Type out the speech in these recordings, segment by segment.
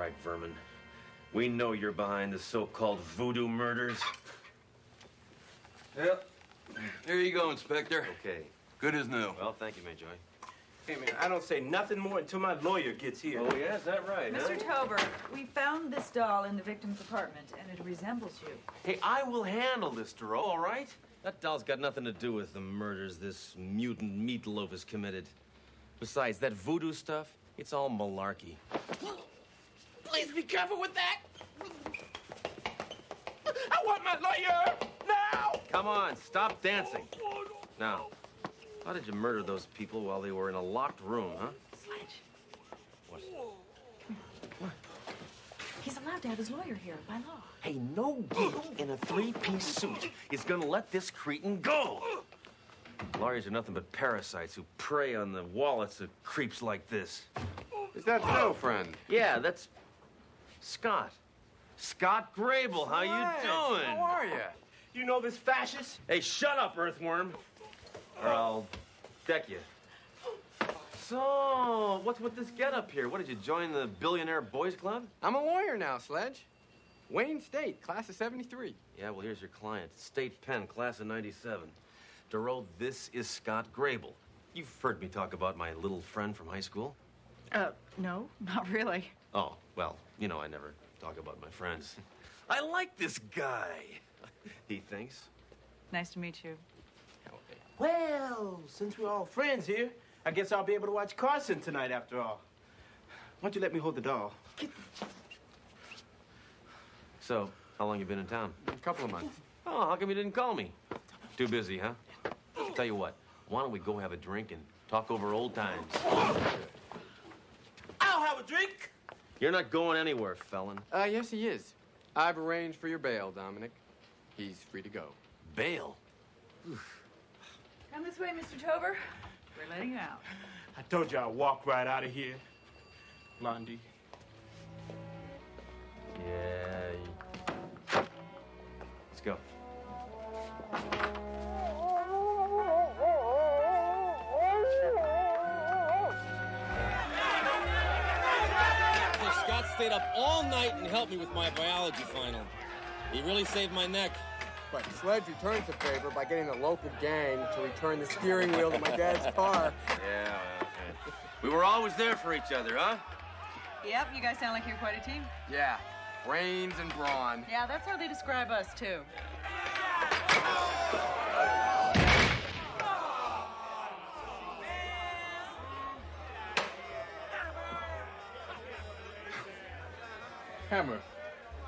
right, Vermin. We know you're behind the so-called voodoo murders. Yep. Here you go, Inspector. Okay. Good as new. Well, thank you, Major. Hey, man, I don't say nothing more until my lawyer gets here. Oh, yeah? Is that right, Mr. Tober, we found this doll in the victim's apartment, and it resembles you. Hey, I will handle this, Duro, all right? That doll's got nothing to do with the murders this mutant meatloaf has committed. Besides, that voodoo stuff, it's all malarkey. Please be careful with that. I want my lawyer now. Come on, stop dancing. Now, how did you murder those people while they were in a locked room, huh? Sledge. What? What? He's allowed to have his lawyer here by law. Hey, no geek in a three-piece suit is gonna let this cretin go. Lawyers are nothing but parasites who prey on the wallets of creeps like this. Is that so, friend? Yeah, that's Scott. Scott Grable, how you doing? How are you? You know this fascist? Hey, shut up, Earthworm, or I'll deck you. So, what's with this get-up here? What, did you join the Billionaire Boys Club? I'm a lawyer now, Sledge. Wayne State, class of 73. Yeah, well, here's your client. State Penn, class of 97. Duro, this is Scott Grable. You've heard me talk about my little friend from high school? No, not really. Oh, well, you know I never talk about my friends. I like this guy, he thinks. Nice to meet you. Well, since we're all friends here, I guess I'll be able to watch Carson tonight after all. Why don't you let me hold the doll? So, how long you been in town? A couple of months. Oh, how come you didn't call me? Too busy, huh? Tell you what, why don't we go have a drink and talk over old times? I'll have a drink. You're not going anywhere, felon. Yes, he is. I've arranged for your bail, Dominic. He's free to go. Bail? Come this way, Mr. Tober. We're letting you out. I told you I'd walk right out of here, Blondie. Yeah. Let's go. Scott stayed up all night and helped me with my biology final. He really saved my neck. But Sledge returns the favor by getting the local gang to return the steering wheel to my dad's car. Yeah, well, okay. We were always there for each other, huh? Yep, you guys sound like you're quite a team. Yeah, brains and brawn. Yeah, that's how they describe us, too. Hammer,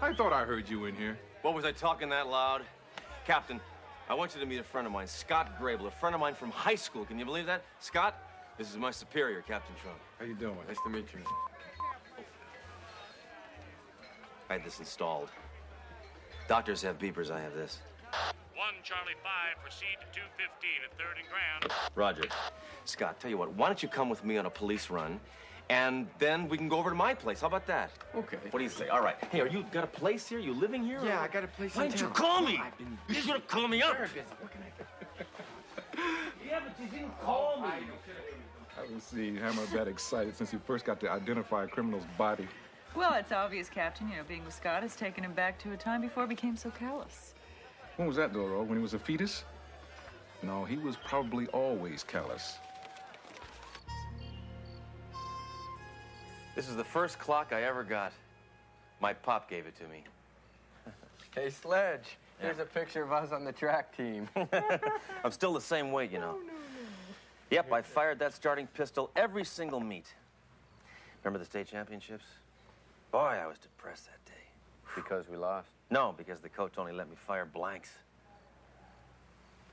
I thought I heard you in here. What, was I talking that loud? Captain, I want you to meet a friend of mine, Scott Grable, a friend of mine from high school. Can you believe that? Scott, this is my superior, Captain Trump. How you doing? Nice to meet you. I had this installed. Doctors have beepers, I have this. 1 Charlie 5, proceed to 215 at 3rd and Grand. Roger. Scott, tell you what, why don't you come with me on a police run, and then we can go over to my place. How about that? Okay. What do you say? All right. Hey, are you got a place here? You living here? Yeah, I got a place in Why didn't you town. call me? I've been You're gonna call me up. very busy. What can I do? Yeah, but you didn't call me. I haven't seen Hammer that excited since he first got to identify a criminal's body. Well, it's obvious, Captain. You know, being with Scott has taken him back to a time before he became so callous. When was that, Doro? When he was a fetus? No, he was probably always callous. This is the first clock I ever got. My pop gave it to me. Hey, Sledge, here's a picture of us on the track team. I'm still the same weight, you know. Yep, I fired that starting pistol every single meet. Remember the state championships? Boy, I was depressed that day. Because we lost. No, because the coach only let me fire blanks.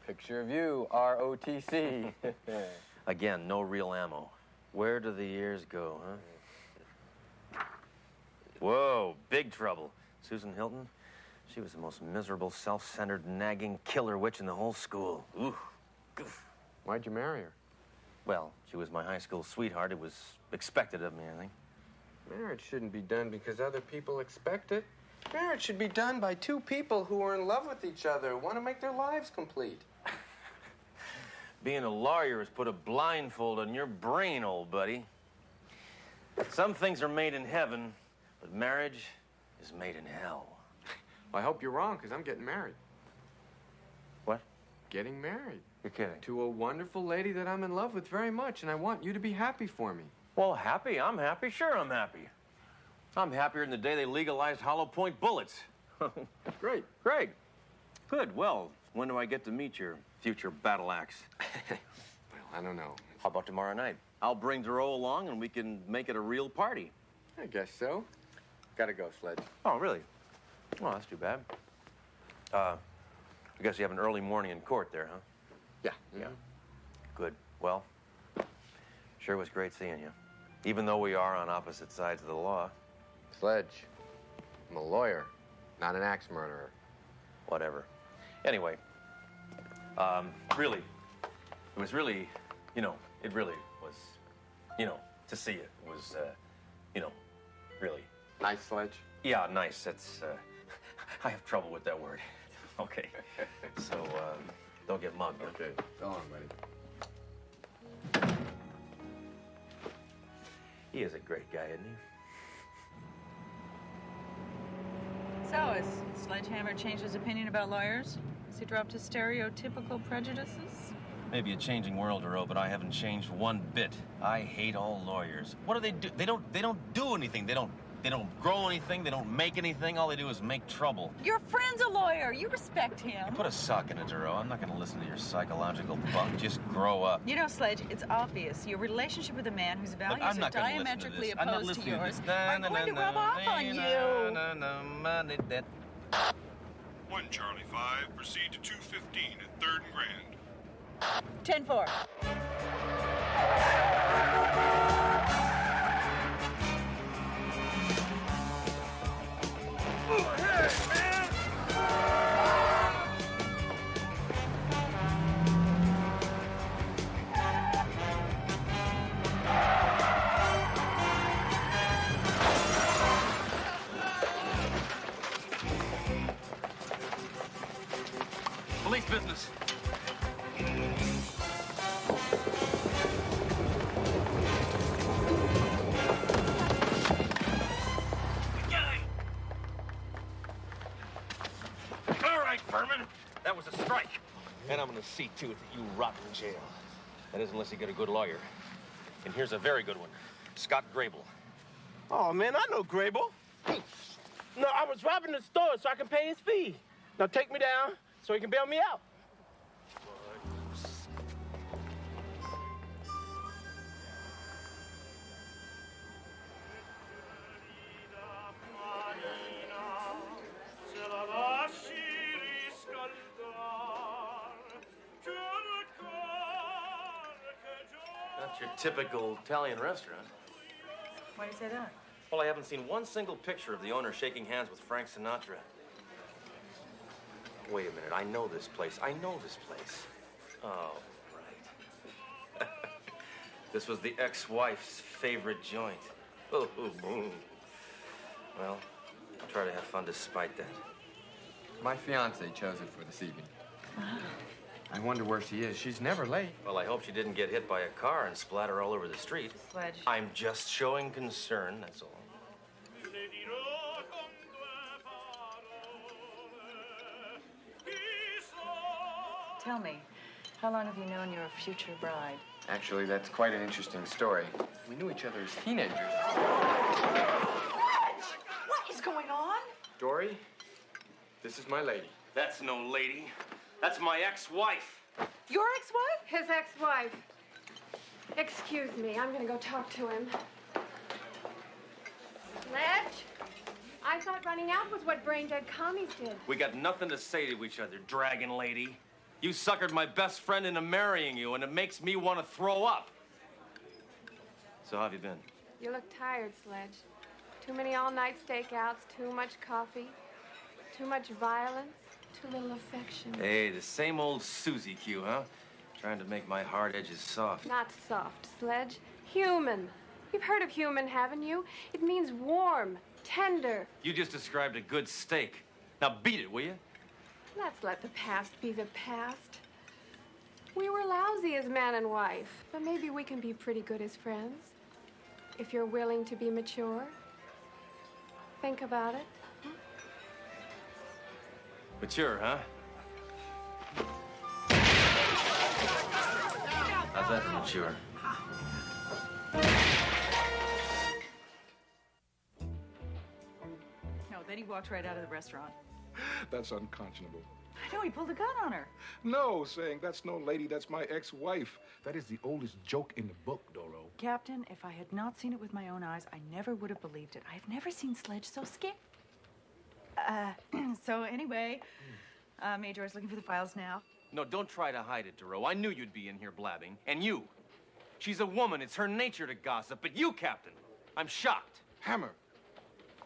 Picture of you, ROTC. Again, no real ammo. Where do the years go, huh? Whoa, big trouble. Susan Hilton, she was the most miserable, self-centered, nagging killer witch in the whole school. Ooh, goof. Why'd you marry her? Well, she was my high school sweetheart. It was expected of me, I think. Marriage shouldn't be done because other people expect it. Marriage should be done by two people who are in love with each other, want to make their lives complete. Being a lawyer has put a blindfold on your brain, old buddy. Some things are made in heaven, But marriage is made in hell. Well, I hope you're wrong, because I'm getting married. What? Getting married. You're kidding. To a wonderful lady that I'm in love with very much, and I want you to be happy for me. Well, happy? I'm happy. Sure, I'm happy. I'm happier than the day they legalized hollow point bullets. Great. Great. Good. Well, when do I get to meet your future battle axe? Well, I don't know. How about tomorrow night? I'll bring Duro along and we can make it a real party. I guess so. Gotta go, Sledge. Oh, really? Well, that's too bad. I guess you have an early morning in court there, huh? Yeah. Yeah. Good. Well, sure was great seeing you. Even though we are on opposite sides of the law. Sledge. I'm a lawyer, not an axe murderer. Whatever. Anyway, really, it was really, it really was, to see it was, really. Nice, Sledge. Yeah, nice. That's, I have trouble with that word. Okay. So, don't get mugged. Okay. So long, buddy. He is a great guy, isn't he? So, has Sledgehammer changed his opinion about lawyers? Has he dropped his stereotypical prejudices? Maybe a changing world, Duro, but I haven't changed one bit. I hate all lawyers. What do they do? They don't do anything. They don't grow anything. They don't make anything. All they do is make trouble. Your friend's a lawyer. You respect him. Put a sock in it, Duro. I'm not going to listen to your psychological bunk. Just grow up. You know, Sledge, it's obvious. Your relationship with a man whose values are diametrically opposed to yours are going to rub off on you. 1 Charlie 5, proceed to 215 at 3rd and Grand. 10-4. Police business. All right, Furman. That was a strike. And I'm going to see to it that you rot in jail. That is, unless you get a good lawyer. And here's a very good one. Scott Grable. Oh, man, I know Grable. No, I was robbing the store so I can pay his fee. Now take me down so he can bail me out. That's your typical Italian restaurant. Why do you say that? Well, I haven't seen one single picture of the owner shaking hands with Frank Sinatra. Wait a minute, I know this place. Oh, right. This was the ex-wife's favorite joint. Oh, boom. Well, I'll try to have fun despite that. My fiance chose it for this evening. I wonder where she is. She's never late. Well, I hope she didn't get hit by a car and splatter all over the street. Sledge. I'm just showing concern, that's all. Tell me, how long have you known your future bride? Actually, that's quite an interesting story. We knew each other as teenagers. What is going on? Dory, this is my lady. That's no lady. That's my ex-wife. Your ex-wife? His ex-wife. Excuse me, I'm gonna go talk to him. Sledge? I thought running out was what brain-dead commies did. We got nothing to say to each other, dragon lady. You suckered my best friend into marrying you, and it makes me want to throw up. So how have you been? You look tired, Sledge. Too many all-night stakeouts, too much coffee, too much violence, too little affection. Hey, the same old Susie Q, huh? Trying to make my hard edges soft. Not soft, Sledge. Human. You've heard of human, haven't you? It means warm, tender. You just described a good steak. Now beat it, will you? Let's let the past be the past. We were lousy as man and wife, but maybe we can be pretty good as friends. If you're willing to be mature. think about it. Mature, huh? How's that for mature? No, then he walked right out of the restaurant. That's unconscionable. I know, he pulled a gun on her. No, saying that's no lady, that's my ex-wife. That is the oldest joke in the book, Doro. Captain, if I had not seen it with my own eyes, I never would have believed it. I've never seen Sledge so scared. So anyway, Major is looking for the files now. No, don't try to hide it, Duro. I knew you'd be in here blabbing. And you. She's a woman. It's her nature to gossip. But you, Captain, I'm shocked. Hammer,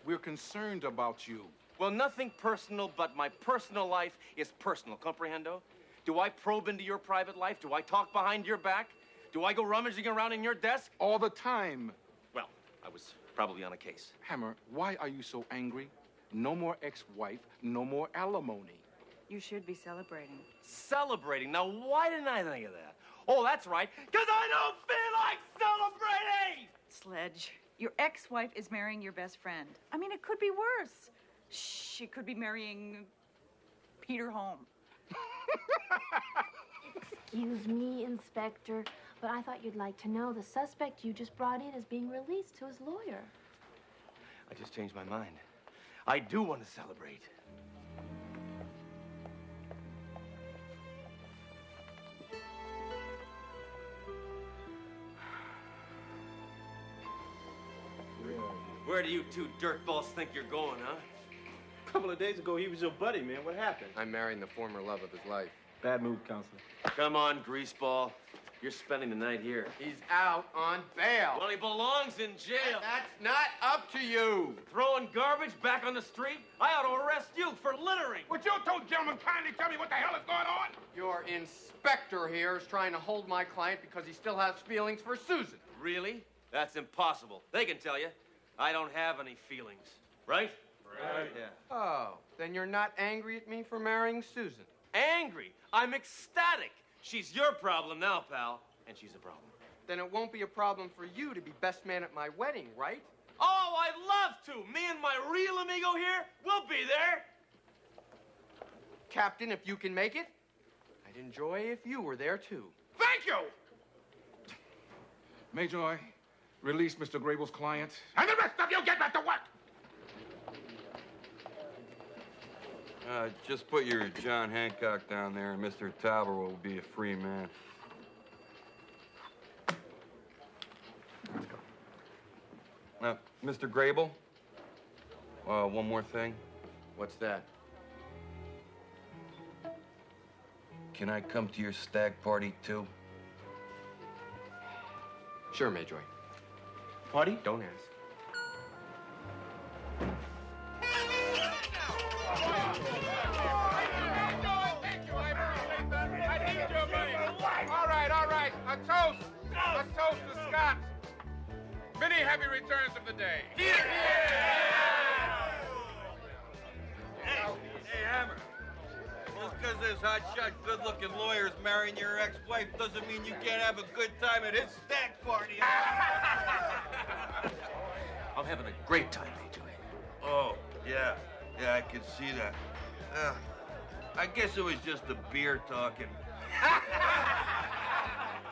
we're concerned about you. Well, nothing personal, but my personal life is personal, comprehendo? Do I probe into your private life? Do I talk behind your back? Do I go rummaging around in your desk? All the time. Well, I was probably on a case. Hammer, why are you so angry? No more ex-wife, no more alimony. You should be celebrating. Celebrating? Now, why didn't I think of that? Oh, that's right, because I don't feel like celebrating! Sledge, your ex-wife is marrying your best friend. I mean, it could be worse. She could be marrying Peter Holm. Excuse me, Inspector, but I thought you'd like to know the suspect you just brought in is being released to his lawyer. I just changed my mind. I do want to celebrate. Where do you two dirtballs think you're going, huh? A couple of days ago, he was your buddy, man. What happened? I'm marrying the former love of his life. Bad mood, Counselor. Come on, greaseball. You're spending the night here. He's out on bail. Well, he belongs in jail. That's not up to you. Throwing garbage back on the street? I ought to arrest you for littering. Would you two gentlemen kindly tell me what the hell is going on? Your inspector here is trying to hold my client because he still has feelings for Susan. Really? That's impossible. They can tell you. I don't have any feelings. Right? Right. Yeah. Oh, then you're not angry at me for marrying Susan? Angry? I'm ecstatic. She's your problem now, pal. And she's a problem. Then it won't be a problem for you to be best man at my wedding, right? Oh, I'd love to. Me and my real amigo here, we'll be there. Captain, if you can make it, I'd enjoy if you were there, too. Thank you! Major, release Mr. Grable's client. And the rest of you get back to work! Just put your John Hancock down there, and Mr. Tauber will be a free man. Let's go. Now, Mr. Grable, one more thing. What's that? Can I come to your stag party, too? Sure, Major. Party? Don't ask. All right. A toast to Scott. Many happy returns of the day. Here! Hey, Hammer. Just because there's hotshot, good-looking lawyers marrying your ex-wife doesn't mean you can't have a good time at his stag party. I'm having a great time, Major. Oh, yeah, I could see that. I guess it was just the beer talking.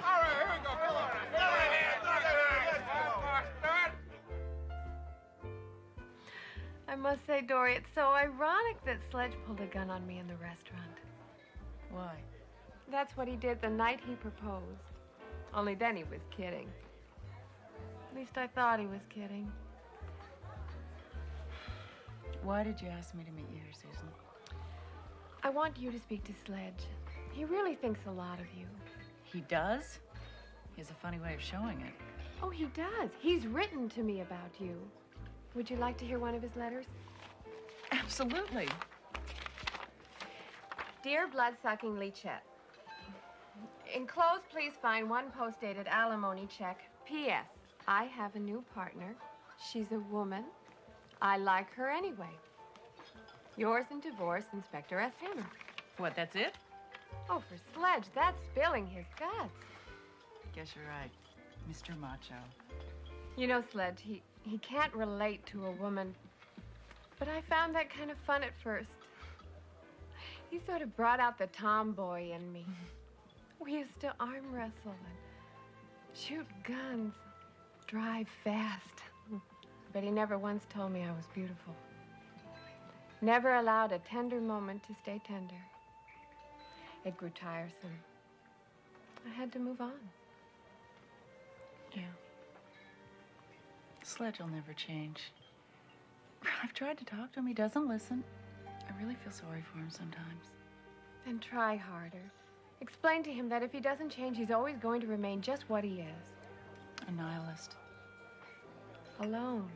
All right, here we go. Come on. I must say, Dory, it's so ironic that Sledge pulled a gun on me in the restaurant. Why? That's what he did the night he proposed. Only then he was kidding. At least I thought he was kidding. Why did you ask me to meet you here, Susan? I want you to speak to Sledge. He really thinks a lot of you. He does? He has a funny way of showing it. Oh, he does. He's written to me about you. Would you like to hear one of his letters? Absolutely. Dear blood-sucking Leachette, enclosed, please find one post-dated alimony check. P.S. I have a new partner. She's a woman. I like her anyway. Yours in divorce, Inspector S. Hammer. What, that's it? Oh, for Sledge, that's spilling his guts. Guess you're right. Mr. Macho. You know, Sledge, he can't relate to a woman But I found that kind of fun at first. He sort of brought out the tomboy in me. We used to arm wrestle and shoot guns, drive fast. But he never once told me I was beautiful. Never allowed a tender moment to stay tender. It grew tiresome. I had to move on. Yeah. Sledge will never change. I've tried to talk to him. He doesn't listen. I really feel sorry for him sometimes. Then try harder. Explain to him that if he doesn't change, he's always going to remain just what he is. A nihilist. Alone.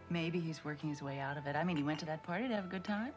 Maybe he's working his way out of it. I mean, he went to that party to have a good time.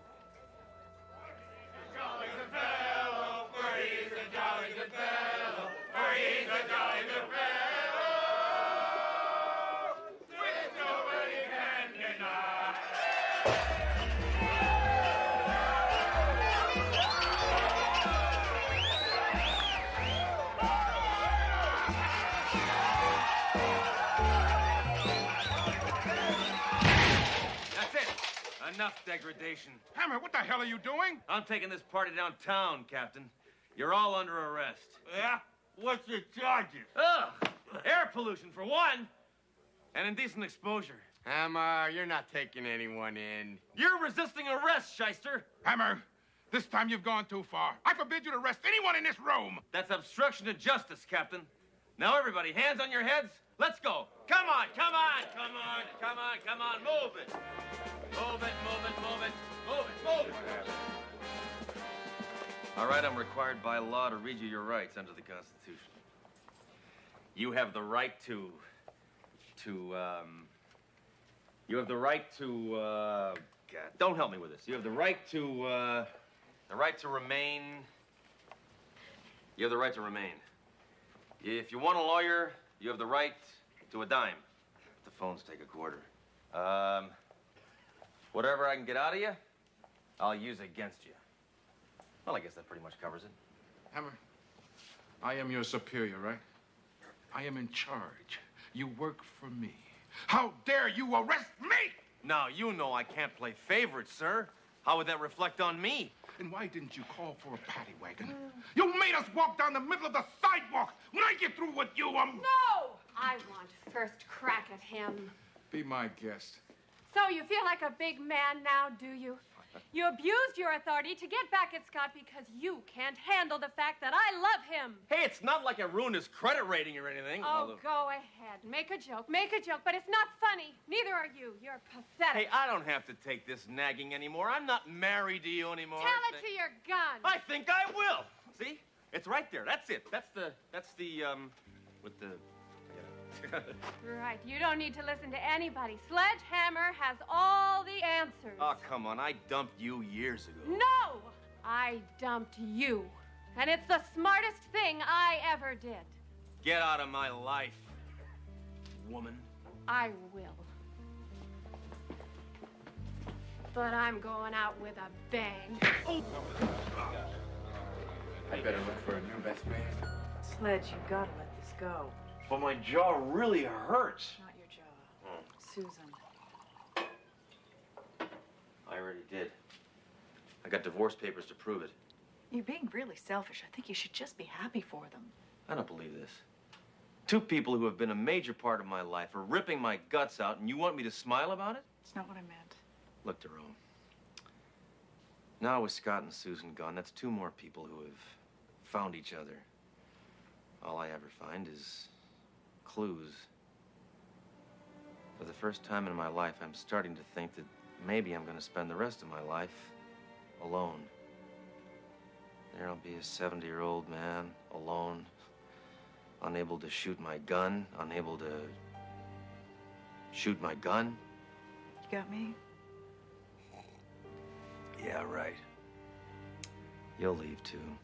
Enough degradation. Hammert, what the hell are you doing? I'm taking this party downtown, Captain. You're all under arrest. Yeah? What's the charges? Ugh! Air pollution, for one. And indecent exposure. Hammer, you're not taking anyone in. You're resisting arrest, shyster. Hammer, this time you've gone too far. I forbid you to arrest anyone in this room. That's obstruction of justice, Captain. Now, everybody, hands on your heads. Let's go. Come on, come on, come on, come on, come on. Move it. Move it, move it, move it, move it, move it. All right, I'm required by law to read you your rights under the Constitution. You have the right to God, don't help me with this. You have the right to remain. You have the right to remain. If you want a lawyer, you have the right to a dime. The phones take a quarter. Whatever I can get out of you, I'll use against you. Well, I guess that pretty much covers it. Hammer, I am your superior, right? I am in charge. You work for me. How dare you arrest me? Now, you know I can't play favorites, sir. How would that reflect on me? And why didn't you call for a paddy wagon? You made us walk down the middle of the sidewalk. When I get through with you, No! I want first crack at him. Be my guest. So you feel like a big man now, do you? You abused your authority to get back at Scott because you can't handle the fact that I love him. Hey, it's not like I ruined his credit rating or anything. Oh, although... go ahead. Make a joke, but it's not funny. Neither are you. You're pathetic. Hey, I don't have to take this nagging anymore. I'm not married to you anymore. Tell it to your gun. I think I will. See? It's right there. That's it. That's the, with the... Right. You don't need to listen to anybody. Sledgehammer has all the answers. Oh, come on. I dumped you years ago. No! I dumped you. And it's the smartest thing I ever did. Get out of my life, woman. I will. But I'm going out with a bang. Oh! I better look for a new best man. Sledge, you gotta let this go. But my jaw really hurts. Not your jaw. Susan. I already did. I got divorce papers to prove it. You're being really selfish. I think you should just be happy for them. I don't believe this. Two people who have been a major part of my life are ripping my guts out, and you want me to smile about it? It's not what I meant. Look, Jerome. Now with Scott and Susan gone, that's two more people who have found each other. All I ever find is clues. For the first time in my life, I'm starting to think that maybe I'm going to spend the rest of my life alone. There I'll be a 70-year-old man, alone, unable to shoot my gun, unable to shoot my gun. You got me? Yeah, right. You'll leave, too.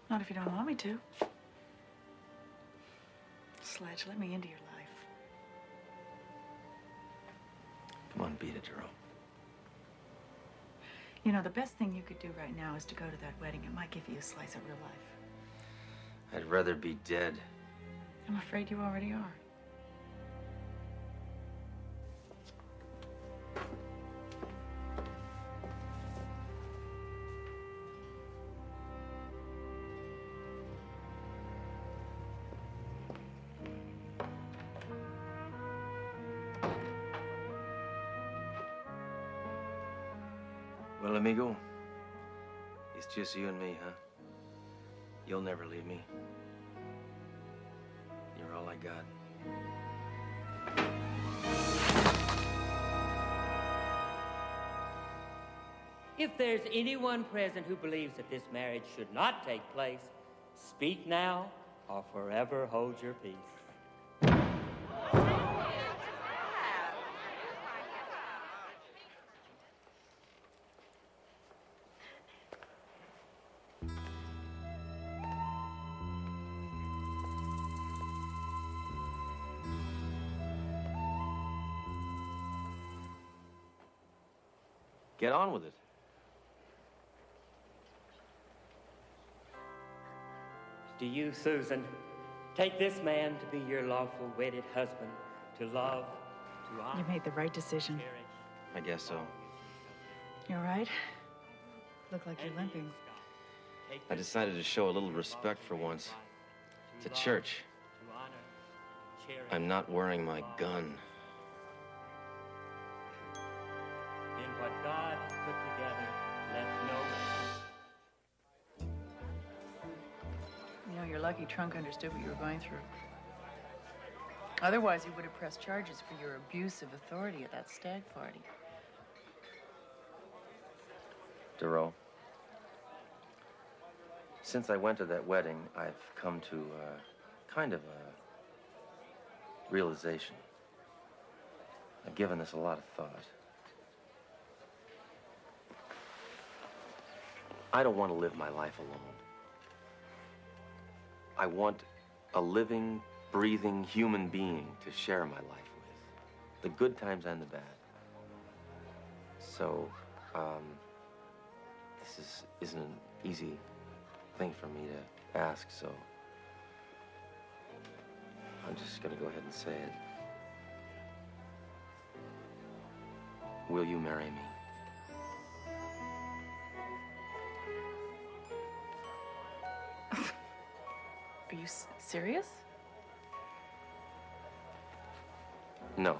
Not if you don't want me to. Sledge, let me into your life. Come on, beat it, Jerome. You know, the best thing you could do right now is to go to that wedding. It might give you a slice of real life. I'd rather be dead. I'm afraid you already are. Well, amigo, it's just you and me, huh? You'll never leave me. You're all I got. If there's anyone present who believes that this marriage should not take place, speak now or forever hold your peace. Get on with it. Do you, Susan, take this man to be your lawful wedded husband, to love, to honor? You made the right decision. I guess so. You all right? Look like you're limping. I decided to show a little respect for once. To church. I'm not wearing my gun. In what God put together, let no man. You know, you're lucky Trunk understood what you were going through. Otherwise, he would have pressed charges for your abuse of authority at that stag party. Duro, since I went to that wedding, I've come to kind of a realization. I've given this a lot of thought. I don't want to live my life alone. I want a living, breathing human being to share my life with. The good times and the bad. So, this isn't an easy thing for me to ask, so I'm just gonna go ahead and say it. Will you marry me? Are you serious? No.